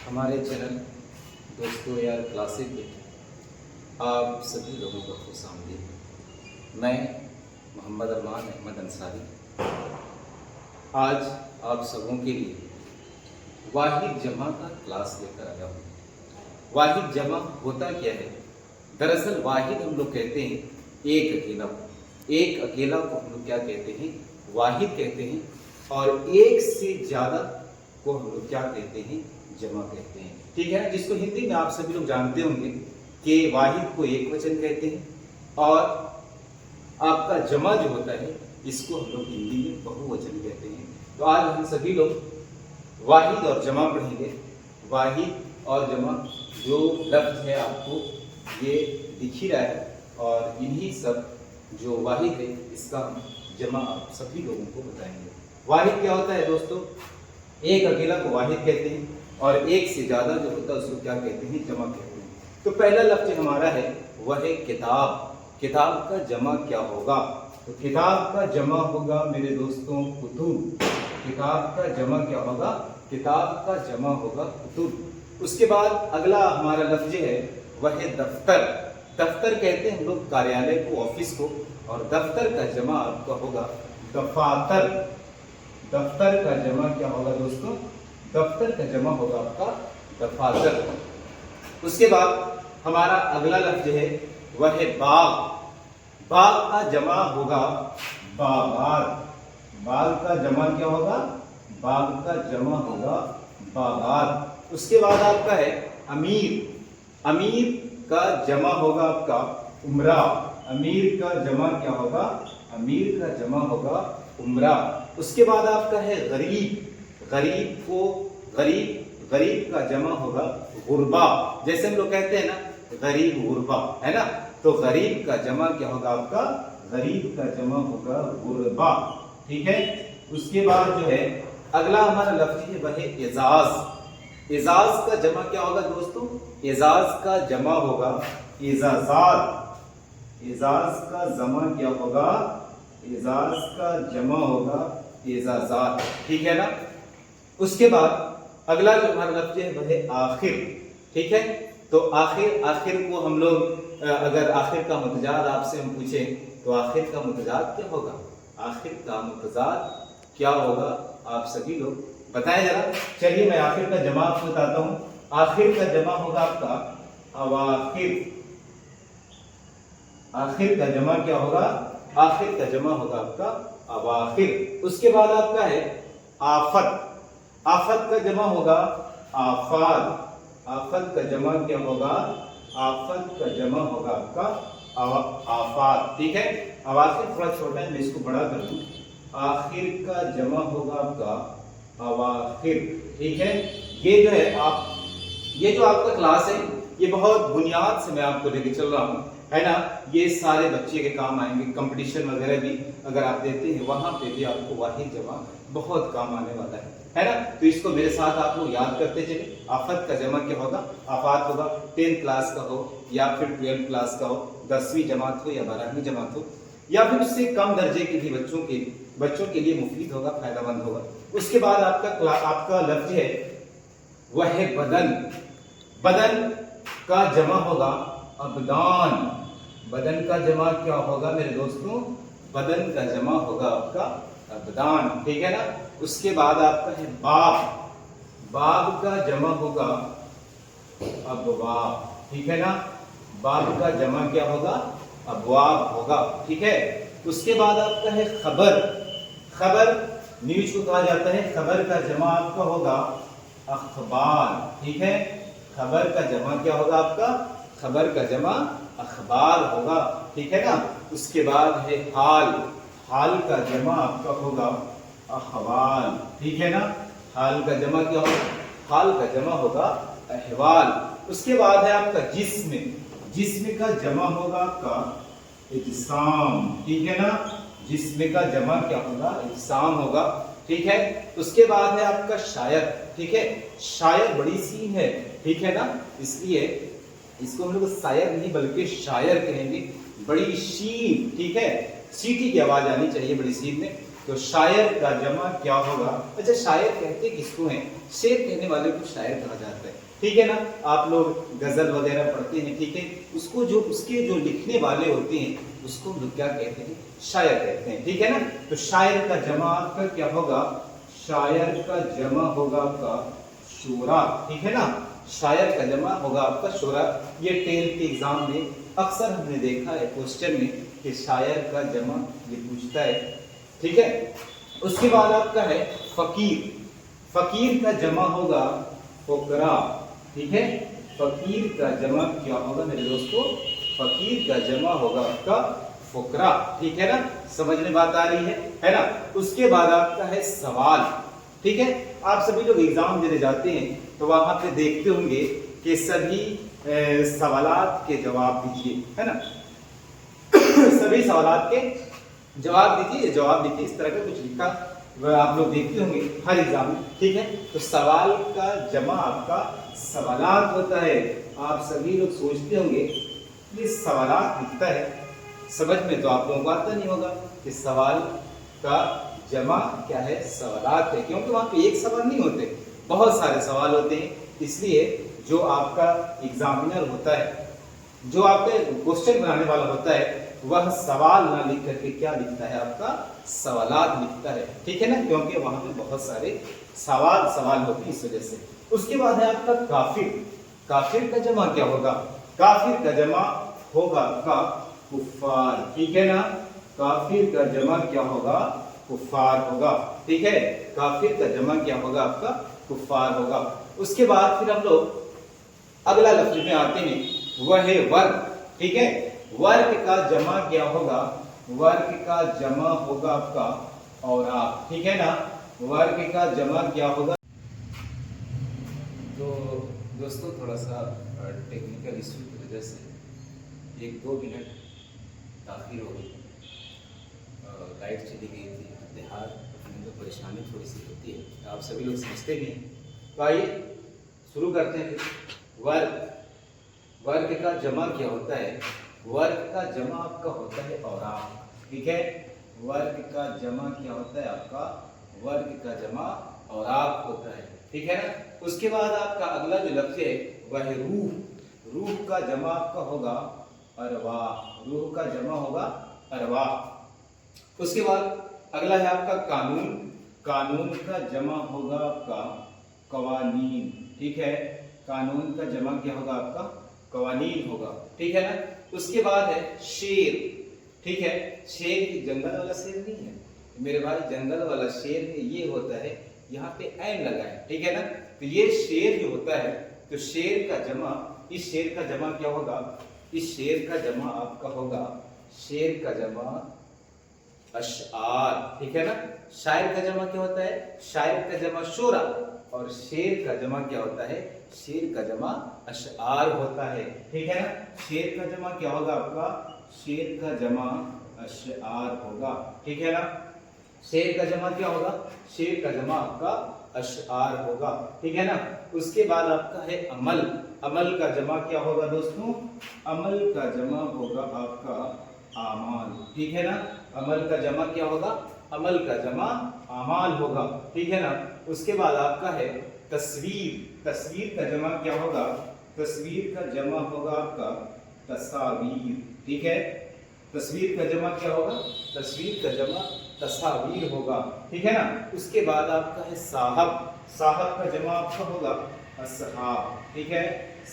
ہمارے چینل دوستو یار کلاسک میں آپ سبھی لوگوں کو خوش آمدید۔ میں محمد ارمان احمد انصاری آج آپ سبوں کے لیے واحد جمع کا کلاس لے کر آیا ہوں۔ واحد جمع ہوتا کیا ہے؟ دراصل واحد ہم لوگ کہتے ہیں ایک اکیلا کو۔ ایک اکیلا کو ہم لوگ کیا کہتے ہیں؟ واحد کہتے ہیں، اور ایک سے زیادہ کو ہم لوگ کیا کہتے ہیں؟ جمع کہتے ہیں۔ ٹھیک ہے، جس کو ہندی میں آپ سبھی لوگ جانتے ہوں گے کہ واحد کو ایک وچن کہتے ہیں، اور آپ کا جمع جو ہوتا ہے اس کو ہم لوگ ہندی میں بہو وچن کہتے ہیں۔ تو آج ہم سبھی لوگ واحد اور جمع پڑھیں گے۔ واحد اور جمع جو لفظ ہے آپ کو یہ دکھ ہی رہا ہے، اور انہی سب جو واحد ہے اس کا ہم جمع آپ سبھی لوگوں کو بتائیں گے۔ واحد کیا ہوتا ہے دوستو؟ ایک اکیلا کو واحد کہتے ہیں، اور ایک سے زیادہ جو ہوتا ہے اس کو کیا کہتے ہیں؟ جمع کہتے ہیں۔ تو پہلا لفظ ہمارا ہے وہ ہے کتاب۔ کتاب کا جمع کیا ہوگا؟ تو کتاب کا جمع ہوگا میرے دوستوں کتب۔ کتاب کا جمع کیا ہوگا؟ کتاب کا جمع ہوگا کتب۔ اس کے بعد اگلا ہمارا لفظ ہے وہ ہے دفتر۔ دفتر کہتے ہیں ہم لوگ کاریالے کو، آفس کو، اور دفتر کا جمع آپ کا ہوگا دفاتر۔ دفتر کا جمع کیا ہوگا دوستوں؟ دفتر کا جمع ہوگا آپ کا دفاتر۔ اس کے بعد ہمارا اگلا لفظ ہے وہ ہے باغ۔ باغ کا جمع ہوگا باغات۔ باغ کا جمع کیا ہوگا؟ باغ کا جمع ہوگا باغات۔ اس کے بعد آپ کا ہے امیر۔ امیر کا جمع ہوگا آپ کا امرا۔ امیر کا جمع کیا ہوگا؟ امیر کا جمع ہوگا امرا۔ اس کے بعد آپ کا ہے غریب۔ غریب کا جمع ہوگا غربا۔ جیسے ہم لوگ کہتے ہیں نا غریب غربا، ہے نا، تو غریب کا جمع کیا ہوگا آپ کا؟ غریب کا جمع ہوگا غربا۔ ٹھیک ہے، اس کے بعد جو ہے اگلا ہمارا لفظ ہے وہ ہے اعزاز۔ اعزاز کا جمع کیا ہوگا دوستوں؟ اعزاز کا جمع ہوگا اعزازات۔ اعزاز کا جمع کیا ہوگا؟ اعزاز کا جمع ہوگا اعزازات۔ ٹھیک ہے نا۔ اس کے بعد اگلا جو ہمارا لفظ ہے وہ ہے آخر۔ ٹھیک ہے، تو آخر کو ہم لوگ اگر آخر کا متضاد آپ سے ہم پوچھیں تو آخر کا متضاد کیا ہوگا؟ آخر کا متضاد کیا ہوگا آپ سبھی لوگ بتائیں ذرا۔ چلیے میں آخر کا جمع آپ کو بتاتا ہوں۔ آخر کا جمع ہوگا آپ کا اواخر۔ آخر کا جمع کیا ہوگا؟ آخر کا جمع ہوگا آپ کا اواخر۔ اس کے بعد آپ کا ہے آفت۔ آفت کا جمع ہوگا آفات۔ آفت کا جمع کیا ہوگا؟ آفت کا جمع ہوگا آپ کا آفات۔ ٹھیک ہے، اواخر تھوڑا چھوٹا ہے، میں اس کو بڑا کر دوں۔ آخر کا جمع ہوگا آپ کا اواخر۔ ٹھیک ہے، یہ جو ہے یہ جو آپ کا کلاس ہے یہ بہت بنیاد سے میں آپ کو لے کے چل رہا ہوں، ہے نا۔ یہ سارے بچے کے کام آئیں گے، کمپٹیشن وغیرہ بھی اگر آپ دیتے ہیں وہاں پہ بھی آپ کو واحد جمع بہت کام آنے والا ہے نا۔ تو اس کو میرے ساتھ آپ لوگ یاد کرتے چلیں۔ آفت کا جمع کیا ہوگا؟ آفات ہوگا۔ 10 کلاس کا ہو یا پھر 12 کلاس کا ہو، 10ویں جماعت ہو یا 12ویں جماعت ہو، یا پھر اس سے کم درجے کے بھی بچوں کے لیے مفید ہوگا، فائدہ مند ہوگا۔ اس کے بعد آپ کا لفظ ہے وہ ہے بدن۔ بدن کا جمع ہوگا ابدان۔ بدن کا جمع کیا ہوگا میرے دوستوں؟ بدن کا جمع ہوگا آپ کا ابدان۔ ٹھیک ہے نا۔ اس کے بعد آپ کا ہے باغ۔ باغ کا جمع ہوگا ابواب۔ ٹھیک ہے نا، باغ کا جمع کیا ہوگا؟ ابواب ہوگا۔ ٹھیک ہے، اس کے بعد آپ کا ہے خبر۔ خبر نیوز کو کہا جاتا ہے، خبر کا جمع آپ کا ہوگا اخبار۔ ٹھیک ہے، خبر کا جمع کیا ہوگا آپ کا؟ خبر کا جمع اخبار ہوگا۔ ٹھیک ہے نا۔ اس کے بعد ہے حال۔ حال کا جمع آپ کا ہوگا احوال۔ ٹھیک ہے نا، حال کا جمع کیا ہوگا؟ حال کا جمع ہوگا احوال۔ اس کے بعد ہے آپ کا جسم۔ جسم کا جمع ہوگا آپ کا اجسام۔ ٹھیک ہے نا، جسم کا جمع کیا ہوگا؟ اجسام ہوگا۔ ٹھیک ہے، اس کے بعد ہے آپ کا شاعر۔ ٹھیک ہے، شاعر بڑی سین ہے، ٹھیک ہے نا، اس لیے اس کو ہم لوگ شاعر نہیں بلکہ شاعر کہیں گے، بڑی شین۔ ٹھیک ہے، سیٹی کی آواز آنی چاہیے بڑی سین میں۔ تو شاعر کا جمع کیا ہوگا؟ اچھا شاعر کہتے کس کو ہیں؟ شعر کہنے والے کو شاعر کہا جاتا ہے، ٹھیک ہے نا؟ آپ لوگ غزل وغیرہ پڑھتے ہیں، ٹھیک ہے، اس کو جو اس کے جو لکھنے والے ہوتے ہیں اس کو ہم لوگ کیا کہتے ہیں؟ شاعر کہتے ہیں، ٹھیک ہے نا؟ تو شاعر کا جمع آپ کا کیا ہوگا؟ شاعر کا جمع ہوگا آپ کا شعراء، ٹھیک ہے نا؟ شاعر کا جمع ہوگا آپ کا شعراء۔ یہ 10th کے ایگزام میں اکثر ہم نے دیکھا ہے کوسچن میں کہ شاعر کا جمع یہ پوچھتا ہے، ٹھیک ہے۔ اس کے بعد آپ کا ہے فقیر، فقیر کا جمع ہوگا فقراء، ٹھیک ہے۔ فقیر کا جمع کیا ہوگا میرے دوستو؟ فقیر کا جمع ہوگا آپ کا فقراء، ٹھیک ہے نا؟ سمجھ میں بات آ رہی ہے نا؟ اس کے بعد آپ کا ہے سوال، ٹھیک ہے۔ آپ سبھی لوگ ایگزام دینے جاتے ہیں تو وہاں پہ دیکھتے ہوں گے کہ سبھی سوالات کے جواب دیجیے، ہے نا؟ سبھی سوالات کے جواب دیجیے، جواب دیجیے، اس طرح کا کچھ لکھا آپ لوگ دیکھتے ہوں گے ہر ایگزام میں، ٹھیک ہے۔ تو سوال کا جمع آپ کا سوالات ہوتا ہے۔ آپ سبھی لوگ سوچتے ہوں گے یہ سوالات لکھتا ہے، سمجھ میں تو آپ لوگوں کو آتا نہیں ہوگا کہ سوال کا جمع کیا ہے؟ سوالات ہے، کیونکہ وہاں پہ ایک سوال نہیں ہوتے، بہت سارے سوال ہوتے ہیں۔ اس لیے جو آپ کا ایگزامینر ہوتا ہے، جو آپ کا کوسچن بنانے والا ہوتا ہے، وہ سوال نہ لکھ کر کے کیا لکھتا ہے؟ آپ کا سوالات لکھتا ہے، ٹھیک ہے نا؟ کیونکہ وہاں پہ بہت سارے سوال ہوتے ہیں اس وجہ سے۔ اس کے بعد ہے آپ کا کافر، کافر کا جمع کیا ہوگا؟ کافر کا جمع ہوگا آپ کا کفار، ٹھیک ہے نا؟ کافر کا جمع کیا ہوگا؟ کفار ہوگا، ٹھیک ہے۔ کافر کا جمع کیا ہوگا؟ آپ کا کفار ہوگا۔ اس کے بعد پھر ہم لوگ اگلا لفظ میں آتے ہیں، وہ ہے ورگ، ٹھیک ہے۔ ورگ کا جمع کیا ہوگا؟ ورگ کا جمع ہوگا آپ کا اوراق، ٹھیک ہے نا؟ ورگ کا جمع کیا ہوگا؟ تو دوستو تھوڑا سا ٹیکنیکل ایشو کی وجہ سے 1-2 منٹ تاخیر ہو گئی، لائٹ چلی گئی تھی، دیہات میں تو پریشانی تھوڑی سی ہوتی ہے، آپ سبھی لوگ سمجھتے بھی ہیں۔ تو آئیے شروع کرتے ہیں پھر۔ ورگ کا جمع کیا ہوتا ہے؟ ورگ کا جمع آپ کا ہوتا ہے اوراق، ٹھیک ہے۔ ورگ کا جمع کیا ہوتا ہے آپ کا؟ ورگ کا جمع اوراق ہوتا ہے، ٹھیک ہے نا؟ اس کے بعد آپ کا اگلا جو لفظ ہے وہ ہے روح، روح کا جمع آپ کا ہوگا ارواح، روح کا جمع ہوگا ارواح۔ اس کے بعد اگلا ہے آپ کا قانون، قانون کا جمع ہوگا آپ کا قوانین، ٹھیک ہے۔ قانون کا جمع کیا ہوگا آپ کا؟ قوانین ہوگا، ٹھیک ہے نا؟ اس کے بعد ہے شیر، ٹھیک ہے۔ شیر جنگل والا شیر نہیں ہے میرے بھائی، جنگل والا شیر میں یہ ہوتا ہے یہاں پہ عین لگا ہے، ٹھیک ہے نا؟ تو یہ شیر جو ہوتا ہے تو شیر کا جمع، اس شیر کا جمع کیا ہوگا؟ اس شیر کا جمع آپ کا ہوگا، شیر کا جمع اشعار، ٹھیک ہے نا؟ شاعر کا جمع کیا ہوتا ہے؟ شاعر کا جمع شعرا، اور شیر کا جمع کیا ہوتا ہے؟ شیر کا جمع اشعار ہوتا ہے، ٹھیک ہے نا؟ شیر کا جمع کیا ہوگا آپ کا؟ شیر کا جمع اشعار ہوگا، ٹھیک ہے نا؟ شیر کا جمع کیا ہوگا؟ شیر کا جمع آپ کا اشعار ہوگا، ٹھیک ہے نا؟ اس کے بعد آپ کا ہے عمل، عمل کا جمع کیا ہوگا دوستوں؟ عمل کا جمع ہوگا آپ کا اعمال، ٹھیک ہے نا؟ عمل کا جمع کیا ہوگا؟ عمل کا جمع اعمال ہوگا، ٹھیک ہے نا؟ اس کے بعد آپ کا ہے تصویر، تصویر کا جمع کیا ہوگا؟ تصویر کا جمع ہوگا آپ کا تصاویر، ٹھیک ہے۔ تصویر کا جمع کیا ہوگا؟ تصویر کا جمع تصاویر ہوگا، ٹھیک ہے نا؟ اس کے بعد آپ کا ہے صاحب، صاحب کا جمع آپ کا ہوگا اصحاب، ٹھیک ہے۔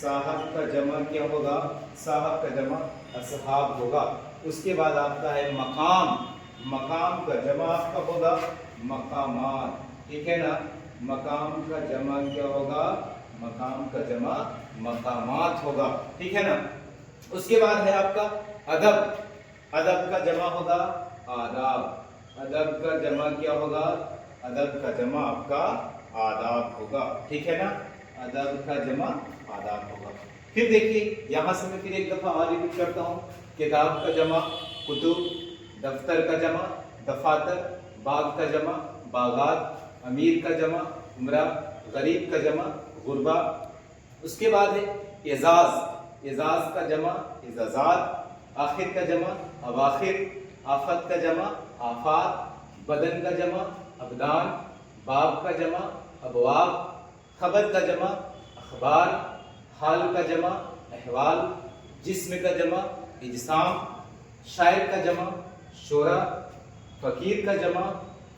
صاحب کا جمع کیا ہوگا؟ صاحب کا جمع اصحاب ہوگا۔ اس کے بعد آپ کا ہے مقام، مقام کا جمع آپ کا ہوگا مقامات، ٹھیک ہے نا؟ مقام کا جمع کیا ہوگا؟ مقام کا جمع مقامات ہوگا، ٹھیک ہے نا؟ اس کے بعد ہے آپ کا ادب، ادب کا جمع ہوگا آداب، ادب کا جمع کیا ہوگا؟ ادب کا جمع آپ کا آداب ہوگا، ٹھیک ہے نا؟ ادب کا جمع آداب ہوگا۔ پھر دیکھیے یہاں سے میں پھر ایک دفعہ اور ریپیٹ کرتا ہوں، کتاب کا جمع کتب، دفتر کا جمع دفاتر، باغ کا جمع باغات، امیر کا جمع امرا، غریب کا جمع غربا۔ اس کے بعد ہے اعزاز، اعزاز کا جمع اعزازات، آخر کا جمع اواخر، آفت کا جمع آفات، بدن کا جمع ابدان، باب کا جمع ابواب، خبر کا جمع اخبار، حال کا جمع احوال، جسم کا جمع اجسام، شاعر کا جمع شعرا، فقیر کا جمع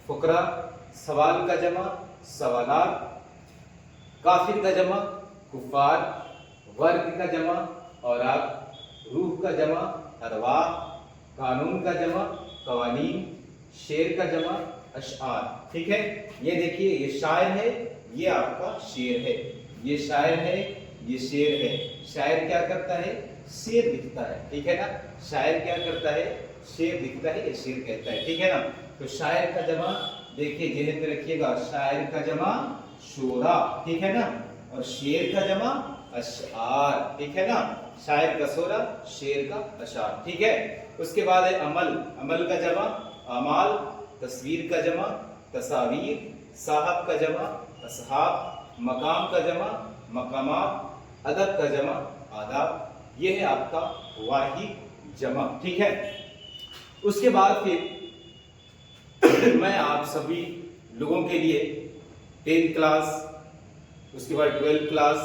فقراء، سوال کا جمع سوالات، کافر کا جمع کفار، ورگ کا جمع اوراق، روح کا جمع ارواح، قانون کا جمع قوانین، شعر کا جمع اشعار۔ ٹھیک ہے، یہ دیکھیے یہ شاعر ہے، یہ آپ کا شعر ہے، یہ شاعر ہے، یہ شعر ہے۔ شاعر کیا کرتا ہے؟ شعر لکھتا ہے، ٹھیک ہے نا، شاعر کیا کرتا ہے؟ شعر لکھتا ہے، یہ شعر کہتا ہے، ٹھیک ہے نا۔ تو شاعر کا جمع دیکھیے ذہن میں رکھیے گا، شاعر کا جمع شعرا، ٹھیک ہے نا، اور شعر کا جمع اشعار، ٹھیک ہے نا، شاعر کا شعرا، شعر کا اشعار، ٹھیک ہے۔ اس کے بعد ہے عمل، عمل کا جمع اعمال، تصویر کا جمع تصاویر، صاحب کا جمع اصحاب، مقام کا جمع مقامات، ادب کا جمع آداب۔ یہ ہے آپ کا واحد جمع، ٹھیک ہے۔ اس کے بعد پھر میں آپ سبھی لوگوں کے لیے 10 کلاس، اس کے بعد 12 کلاس،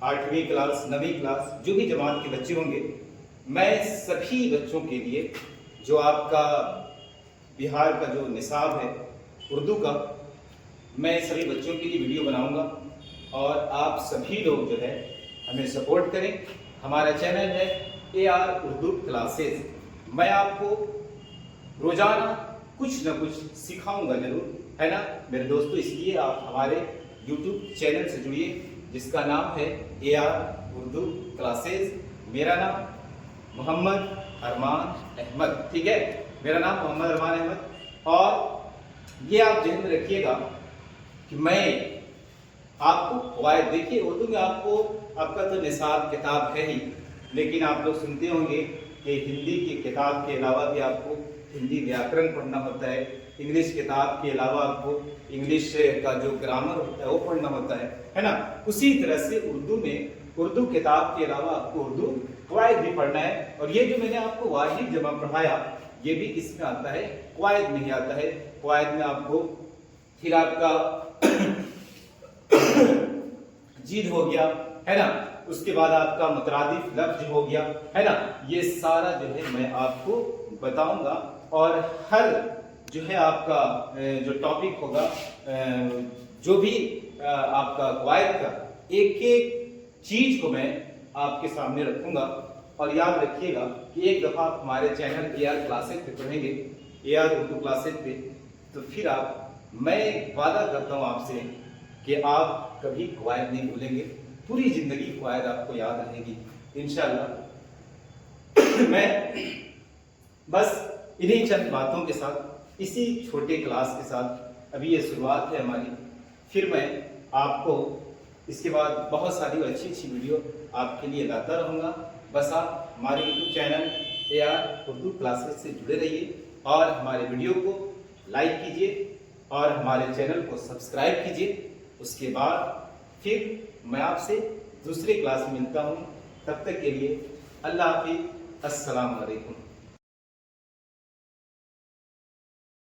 8ویں کلاس، 9ویں کلاس، جو بھی جماعت کے بچے ہوں گے، میں سبھی بچوں کے لیے جو آپ کا بہار کا جو نصاب ہے اردو کا، میں سبھی بچوں کے لیے ویڈیو بناؤں گا، اور آپ سبھی لوگ جو ہے ہمیں سپورٹ کریں۔ ہمارا چینل ہے AR اردو کلاسز۔ میں آپ کو روزانہ کچھ نہ کچھ سکھاؤں گا ضرور، ہے نا میرے دوستو۔ اس لیے آپ ہمارے YouTube چینل سے جڑیے، جس کا نام ہے AR اردو کلاسز۔ میرا نام محمد ارمان احمد، ٹھیک ہے، میرا نام محمد ارمان احمد۔ اور یہ آپ ذہن میں رکھیے گا کہ میں آپ کو قواعد، دیکھیے اردو میں آپ کو، آپ کا تو نصاب کتاب ہے ہی، لیکن آپ لوگ سنتے ہوں گے کہ ہندی کی کتاب کے علاوہ بھی آپ کو ہندی ویاکرن پڑھنا ہوتا ہے، انگلش کتاب کے علاوہ آپ کو انگلش کا جو گرامر ہوتا ہے وہ پڑھنا ہوتا ہے نا۔ اسی طرح سے اردو میں اردو کتاب کے علاوہ آپ کو اردو قواعد بھی پڑھنا ہے۔ اور یہ جو میں نے آپ کو واحد جمع پڑھایا، یہ بھی کس میں آتا ہے؟ قواعد میں ہی آتا ہے۔ قواعد میں آپ کو پھر آپ کا جید ہو گیا، ہے نا، اس کے بعد آپ کا مترادف لفظ ہو گیا، ہے نا، یہ سارا جو ہے میں آپ کو بتاؤں گا۔ اور ہر جو ہے آپ کا جو ٹاپک ہوگا، جو بھی آپ کا قواعد کا ایک ایک چیز کو میں آپ کے سامنے رکھوں گا۔ اور یاد رکھیے گا کہ ایک دفعہ آپ ہمارے چینل AR کلاسز پہ پڑھیں گے، AR اردو کلاسز پہ، تو پھر میں وعدہ کرتا ہوں آپ سے کہ آپ کبھی قواعد نہیں بھولیں گے، پوری زندگی قواعد آپ کو یاد رہے گی انشاءاللہ۔ میں بس انہی چند باتوں کے ساتھ، اسی چھوٹے کلاس کے ساتھ، ابھی یہ شروعات ہے ہماری، پھر میں آپ کو اس کے بعد بہت ساری اچھی اچھی ویڈیو آپ کے لیے لاتا رہوں گا۔ بس آپ ہمارے YouTube channel AR Urdu classes سے جڑے رہیے، اور ہمارے ویڈیو کو لائک کیجیے، اور ہمارے چینل کو سبسکرائب کیجیے۔ اس کے بعد پھر میں آپ سے دوسرے کلاس میں ملتا ہوں، تب تک کے لیے اللہ حافظ، السلام علیکم۔